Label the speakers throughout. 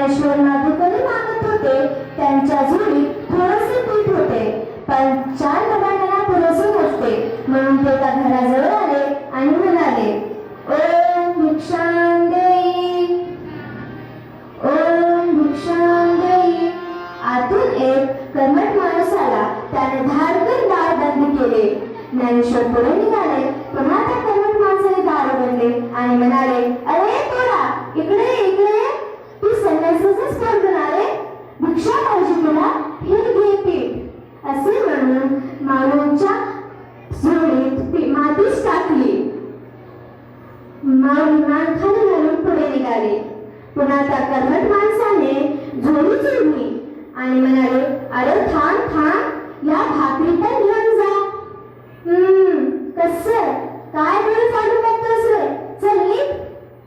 Speaker 1: ज्ञानेश्वर मागेकडे मागत होते त्यांच्या जोडीत थोडेसे पीठ होते, पण 4 डब्यांना पुरेसे नसते. म्हणून ते एका घराजवळ आले आणि म्हणाले, ओम भिक्षां देई, ओम भिक्षां देई. आतून एक कर्मठ माणूस आला. त्याने धारदार दार बंद केले. ज्ञानेश्वर पुढे निघाले. पुन्हा त्या कर्मठ माणसाने दार उघडले आणि म्हणाले, अरे पोरा, इकडे इकडे, तू संन्यासाचाच पोरगण आले, भिक्षा पाहिजे तुला, हे घे पीठ. असे म्हणून माऊलींच्या झोळीत मातीच टाकली. माऊली मान खाली घालून पुढे निघाले. पुन्हा त्या कर्मठ माणसाने झोळी चोरली आणि म्हणाले, अरे थांब थांब, या भाकरी पण घेऊन जा. कसं काय वेळ काढून बघतोस रे, चल निघ,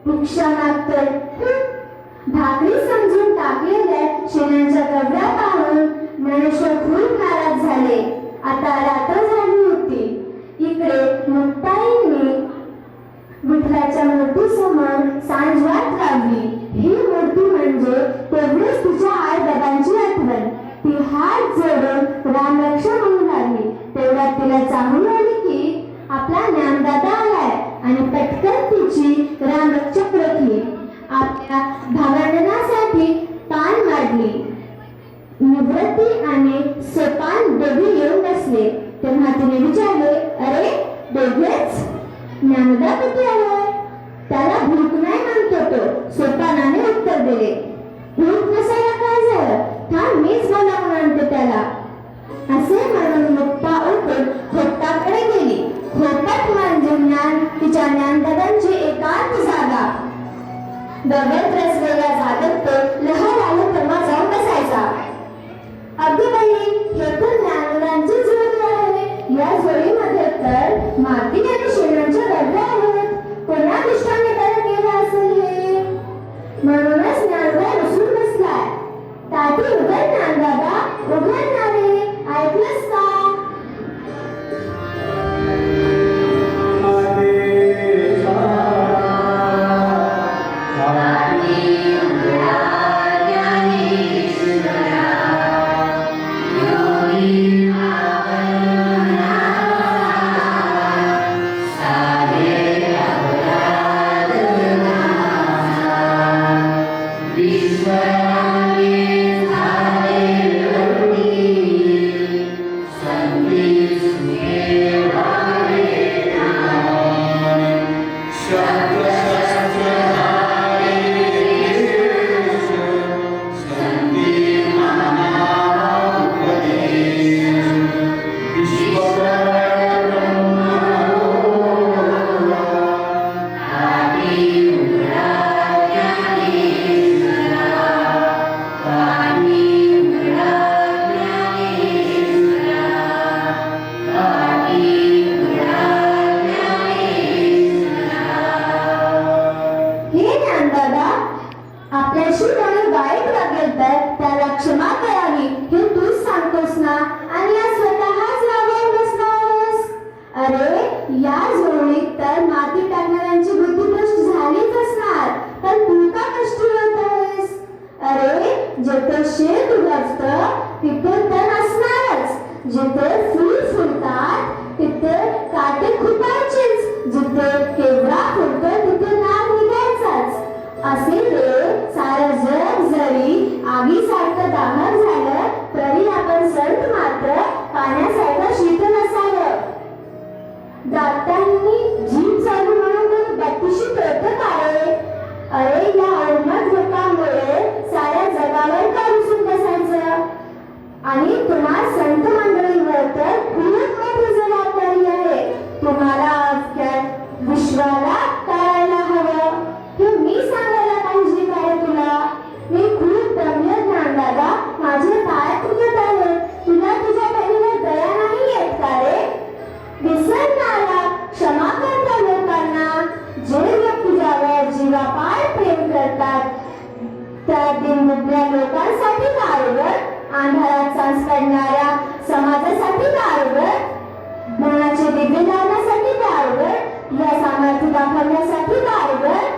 Speaker 1: भिक्षा मागतोय. भाकरी समजून टाकलेल्या शेणाच्या गवऱ्या पाहून ज्ञानेश्वर खूप नाराज झाले. आता रात्र झाली होती. इकडे मुक्ताईंनी विठ्ठलाच्या मूर्तीसमोर सांजवात लावली. ही मूर्ती म्हणजे तेवढीच तिच्या आई बाबांची आठवण. ती हात जोडून रामरक्षा म्हणू लागली. तेवढ्यात तिला चाहूल आली की आपला ज्ञानदादा आलाय आणि पटकन तिची रामरक्षा ओळखली. आपल्या भावंडांसाठी पान मांडली. निवृत्ती आणि सोपान दोघे येऊन बसले. तेव्हा तिने विचारले, अरे दोघेच? ज्ञानदा कुठे आलाय? त्याला भूक नाही म्हणतो तो, सोपानाने उत्तर दिले. भूक नसायला काय झालं, थांब मीच बोलावून आणते त्याला. असे म्हणून मुक्ता उठून खोपटाकडे गेली. खोपट म्हणजे तिच्या ज्ञानदादांची एकांत जागा. दगड रचलेल्या जागेत तो लहान आलं तेव्हा जाऊन बसायचा. अगदी बाई, हे तर ज्ञानदादांची जोडी आहे. या जोडीमध्ये तर माती आणि शेणाच्या गवऱ्या आहेत. कोणा दृष्टाने त्याला केलं असेल हे? म्हणूनच ज्ञानदा रुसून बसलाय. ताटी उघड ज्ञानदादा, उघड ना रे, ऐकलंस का? आपल्याशी कोणी वाईट वागेल तर त्याला क्षमा करावी हे तूच सांगतोस ना, आणि या स्वतःच वागून बसलास. अरे या जोडीत तर माती टाकणाऱ्यांची बुद्धिभ्रष्ट झालीच असणार, पण तू का कष्टी होत आहेस? अरे जिथे शेत उगवतं तिथे तण असणारच, जिथे फुल फुलतात तिथे काटे खुपायचेच, जिथे केवडा फुलतो तिथे नाग निघायचाच. असे ते सारं जग जरी आगीसारखं दाहक झालं तरी आपण संत मात्र पाण्यासारखं शीतल असावं. दातांनी जीभ चालू म्हणून बत्तीशी तोडतं का रे? अरे या अवघड लोकांमुळे साऱ्या जगावर का रुसून बसायचं? आणि तुम्हा संत मंडळीवर तर खूप मोठी जबाबदारी आहे. तुम्हाला विश्वाला टाळायला हवं हे मी सांगायला पाहिजे काय तुला? मी खूप दमले ज्ञानदादा, माझे पाय तुटत आहेत. तुला तुझ्या बहिणीवर दया नाही येत का रे? विसरणारा क्षमा करता लोकांना. जे लोक तुझ्यावर जीवापाड प्रेम करतात त्या दिनदुबळ्या लोकांसाठी कारगर, अंधारात सांस काढणाऱ्या समाजासाठी कारगर, ज्ञानाचे दिव्य लावण्यासाठी कारगर, या सामर्थ्य दाखवण्यासाठी कारगर.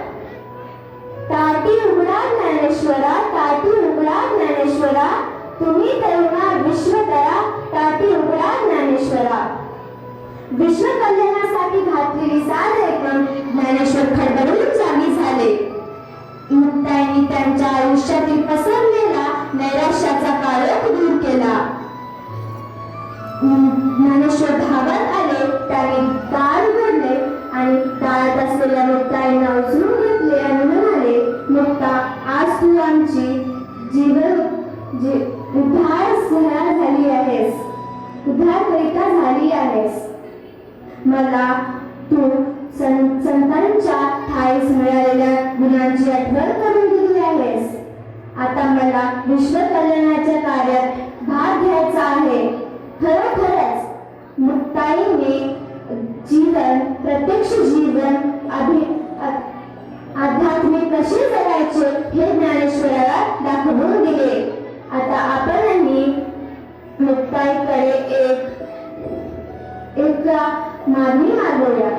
Speaker 1: ताटी उघडा ज्ञानेश्वरा, ताटी तुम्ही तरुणा विश्वदया ताटी उघडा ज्ञानेश्वरा. विश्व कल्याणासाठी घातलेली साध ऐकून ज्ञानेश्वर खडबडून जागी झाले. मुक्ताईंनी त्यांच्या आयुष्यातील पसरलेला नैराश्याचा काळोख दूर केला. ज्ञानेश्वर धावत आले. त्यांनी दार उघडले आणि दारात असलेल्या मुक्ताईंना उचलून घेतले आणि म्हणाले, मुक्ता, आज तू आमची उद्धार झाली आहेस, उद्धारकरिता झाली आहेस. मला तू संतांच्या ठाईस मिळालेल्या गुणांची आठवण करून दिली आहेस. आता मला विश्व कल्याणाच्या कार्यात भाग घ्यायचा आहे. खरोखरच मुक्ताईने प्रत्यक्ष जीवन आध्यात्मिक कसे जगायचे हे ज्ञानेश्वराला दाखवून दिले. आता आपणही मुक्ताईकडे एक मागणी मागूया.